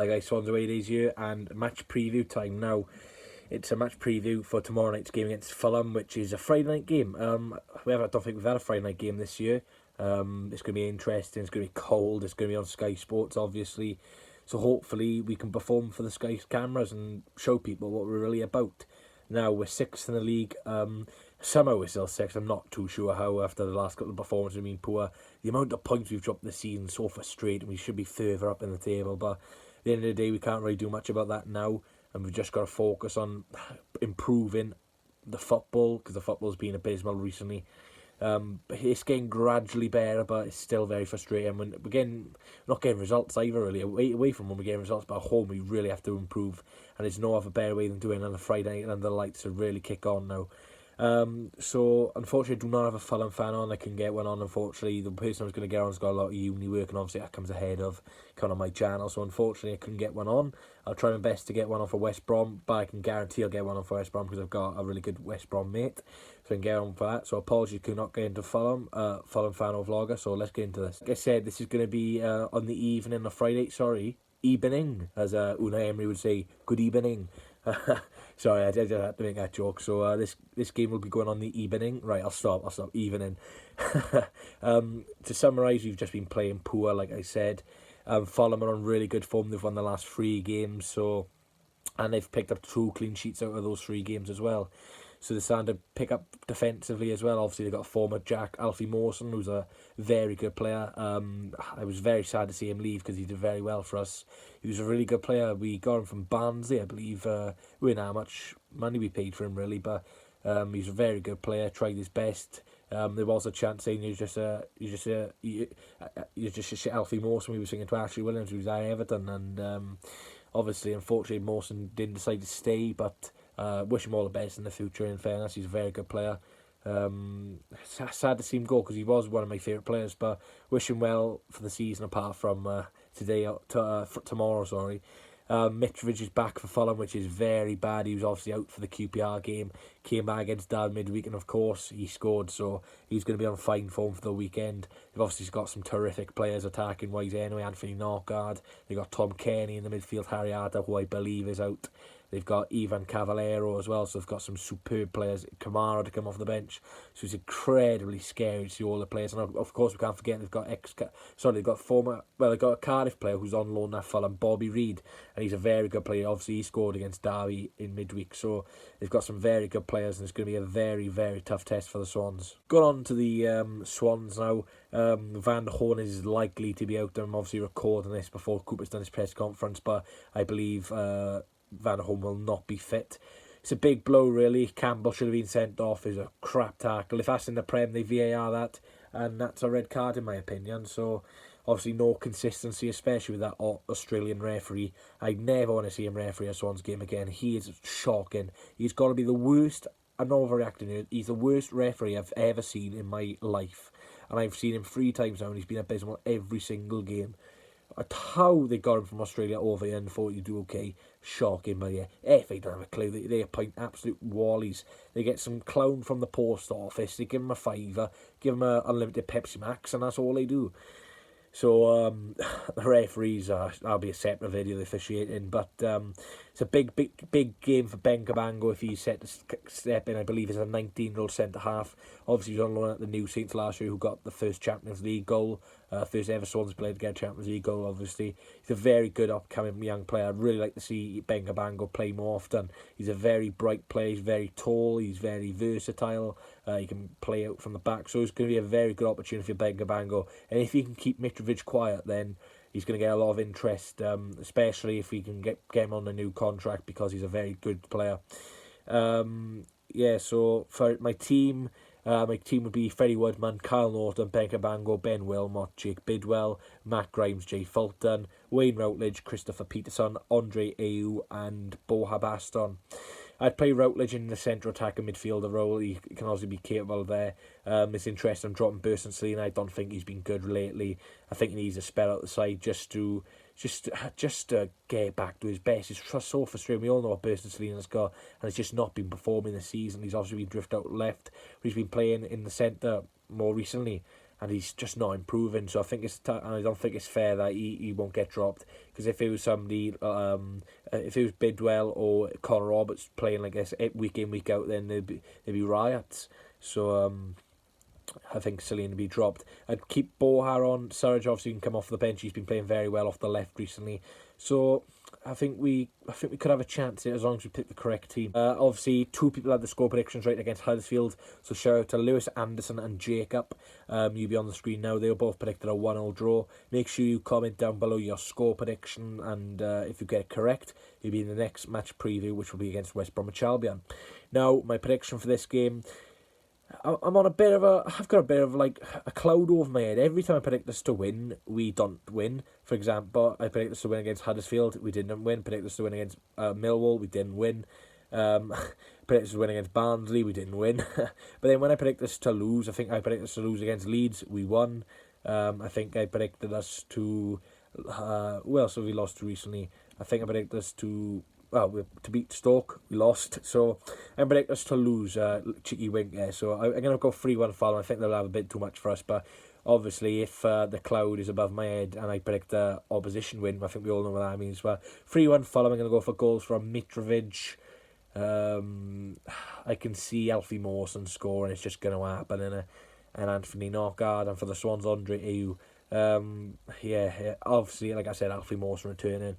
Hi guys, SwansAwayDays here, and match preview time now. It's a match preview for tomorrow night's game against Fulham, which is a Friday night game. I don't think we've had a Friday night game this year. It's going to be interesting, it's going to be cold, it's going to be on Sky Sports obviously. So hopefully we can perform for the Sky cameras and show people what we're really about. Now, we're 6th in the league. Somehow we're still 6th. I'm not too sure how, after the last couple of performances have been poor. The amount of points we've dropped this season is so frustrating. We should be further up in the table, but at the end of the day, we can't really do much about that now, and we've just got to focus on improving the football, because the football's been abysmal recently. It's getting gradually better, but it's still very frustrating. When we're not getting results either, really. Away from when we're getting results, but at home we really have to improve, and there's no other better way than doing it on a Friday night under the lights to really kick on now. So unfortunately I do not have a Fulham fan on. I can get one on. Unfortunately, the person I was going to get on has got a lot of uni work, and obviously that comes ahead of coming on my channel, so unfortunately I couldn't get one on. I'll try my best to get one on for West Brom, but I can guarantee I'll get one on for West Brom because I've got a really good West Brom mate, so I can get on for that. So apologies, could not get into Fulham fan or vlogger, so let's get into this. Like I said, this is going to be on the evening of Friday, evening, as Unai Emery would say, good evening. Sorry, I just had to make that joke. So this game will be going on the evening. Right, I'll stop, evening. To summarise, we've just been playing poor, like I said. Fulham are on really good form. They've won the last 3 games, and they've picked up 2 clean sheets out of those 3 games as well. So they're starting to pick up defensively as well. Obviously, they've got former Jack, Alfie Mawson, who's a very good player. I was very sad to see him leave because he did very well for us. He was a really good player. We got him from Barnsley, I believe. We don't know how much money we paid for him, really, but he's a very good player, tried his best. There was a chance saying you're just Alfie Mawson. We were singing to Ashley Williams, who's at Everton, and obviously, unfortunately, Mawson didn't decide to stay, but wish him all the best in the future. In fairness, he's a very good player. Sad to see him go because he was one of my favourite players, but wish him well for the season apart from tomorrow. Mitrovic is back for Fulham, which is very bad. He was obviously out for the QPR game, came back against Dal midweek, and of course he scored, so he's going to be on fine form for the weekend. They've obviously got some terrific players attacking wise anyway. Anthony Knockaert, they've got Tom Kenny in the midfield, Harry Arter, who I believe is out. They've got Ivan Cavallero as well, so they've got some superb players. Kamara to come off the bench, so it's incredibly scary to see all the players. And of course, we can't forget they've got they've got a Cardiff player who's on loan at Fulham, Bobby Reid, and he's a very good player. Obviously, he scored against Derby in midweek, so they've got some very good players, and it's going to be a very, very tough test for the Swans. Going on to the Swans now. Van der Horn is likely to be out. I'm obviously recording this before Cooper's done his press conference, but I believe Van der Horn will not be fit. It's a big blow, really. Campbell should have been sent off. It's a crap tackle. If that's in the Prem, they VAR that, and that's a red card in my opinion. So obviously no consistency, especially with that Australian referee. I never want to see him referee a Swans game again. He is shocking. He's got to be the worst. I'm not overreacting here. He's the worst referee I've ever seen in my life, and I've seen him 3 times now, and he's been abysmal every single game. How they got him from Australia over here and thought he'd do okay, shocking. But yeah, FA don't have a clue. They appoint absolute wallies. They get some clown from the post office, they give him a £5, give him a unlimited Pepsi Max, and that's all they do. So the referees that'll be a separate video, the officiating, but it's a big game for Ben Cabango if he's set to step in. I believe he's a 19-year-old centre half. Obviously he's on loan at the New Saints last year, who got the first Champions League goal, first ever Swans player to get a Champions League goal. Obviously he's a very good upcoming young player. I'd really like to see Ben Cabango play more often. He's a very bright player. He's very tall. He's very versatile. He can play out from the back, so it's going to be a very good opportunity for Ben Cabango. And if he can keep Mitrovic quiet, then he's going to get a lot of interest, especially if we can get him on a new contract, because he's a very good player. So for my team would be Freddie Woodman, Kyle Norton, Ben Cabango, Ben Wilmot, Jake Bidwell, Matt Grimes, Jay Fulton, Wayne Routledge, Christopher Peterson, Andre Ayew, and Boha Baston. I'd play Routledge in the centre attacking midfielder role. He can obviously be capable there. It's interesting, I'm dropping Burson Celine. I don't think he's been good lately. I think he needs a spell out the side just to get back to his best. It's so frustrating. We all know what Burson Celine has got, and it's just not been performing this season. He's obviously been drifted out left, but he's been playing in the centre more recently. and he's just not improving. So I think I don't think it's fair that he won't get dropped, because if it was somebody, if it was Bidwell or Connor Roberts playing like this week in week out, then there'd be riots. So I think Celine to be dropped. I'd keep Bohar on. Surridge obviously can come off the bench. He's been playing very well off the left recently. So I think we could have a chance here as long as we pick the correct team. Obviously, 2 people had the score predictions right against Huddersfield. So shout out to Lewis Anderson and Jacob. You'll be on the screen now. They were both predicted a 1-0 draw. Make sure you comment down below your score prediction, and if you get it correct, you'll be in the next match preview, which will be against West Bromwich Albion. Now, my prediction for this game, I'm on I've got a bit of like a cloud over my head. Every time I predict us to win, we don't win. For example, I predict us to win against Huddersfield, we didn't win. Predict us to win against Millwall, we didn't win. Predict us to win against Barnsley, we didn't win. But then when I predict us to lose, I think I predicted us to lose against Leeds, we won. I think I predicted us to, who else have we lost to recently? I think I predicted us to beat Stoke, we lost. So I predict us to lose, cheeky wink there. So I'm going to go 3-1 Fulham. I think they'll have a bit too much for us, but obviously if the cloud is above my head and I predict the opposition win, I think we all know what that means. But 3-1 Fulham. I'm going to go for goals from Mitrovic. I can see Alfie Mawson score, and it's just going to happen, and Anthony Knockaert, and for the Swans, Andre Ayew. Yeah, obviously, like I said, Alfie Mawson returning.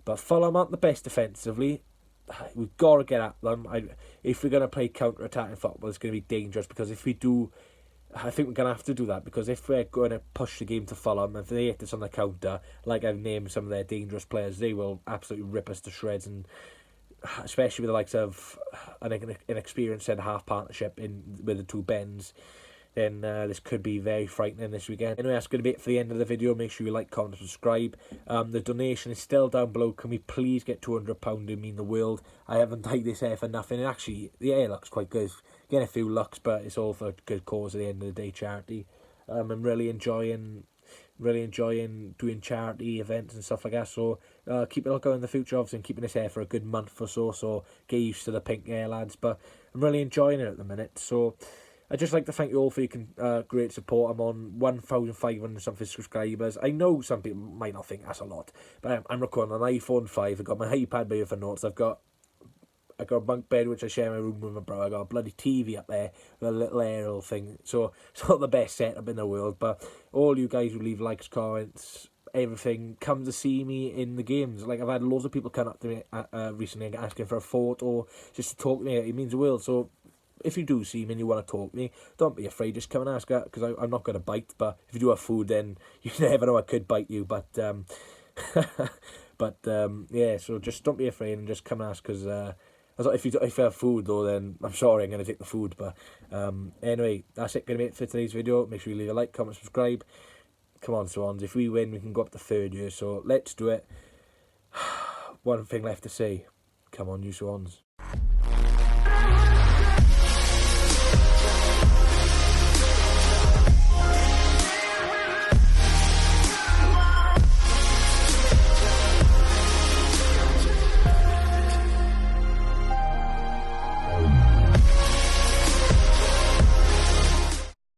But Fulham aren't the best defensively. We've got to get at them. If we're going to play counter-attacking football, it's going to be dangerous, because if we do, I think we're going to have to do that, because if we're going to push the game to Fulham, if they hit us on the counter, like I've named some of their dangerous players, they will absolutely rip us to shreds, and especially with the likes of an experienced centre-half partnership with the 2 Bens, then this could be very frightening this weekend. Anyway, that's going to be it for the end of the video. Make sure you like, comment, subscribe. The donation is still down below. Can we please get £200? It'd mean the world. I haven't dyed this hair for nothing. And actually, the hair looks quite good. Getting a few looks, but it's all for a good cause at the end of the day, charity. I'm really enjoying doing charity events and stuff like that. So keep it all going in the future. Obviously, I'm keeping this hair for a good month or so. So get used to the pink hair, lads. But I'm really enjoying it at the minute. So I'd just like to thank you all for your great support. I'm on 1,500 something subscribers. I know some people might not think that's a lot, but I'm recording on an iPhone 5. I've got my iPad here for notes. I've got a bunk bed, which I share my room with my brother. I got a bloody TV up there with a little aerial thing. So it's not the best setup in the world, but all you guys who leave likes, comments, everything, come to see me in the games. Like, I've had loads of people come up to me recently asking for a photo, just to talk to me. It means the world. So if you do see me and you want to talk to me, don't be afraid. Just come and ask, because I'm not going to bite. But if you do have food, then you never know, I could bite you. But yeah, so just don't be afraid and just come and ask, because if you have food, though, then I'm sorry, I'm going to take the food. But anyway, that's it. Going to be it for today's video. Make sure you leave a like, comment, subscribe. Come on, Swans. If we win, we can go up to 3rd year. So let's do it. One thing left to say. Come on, you Swans.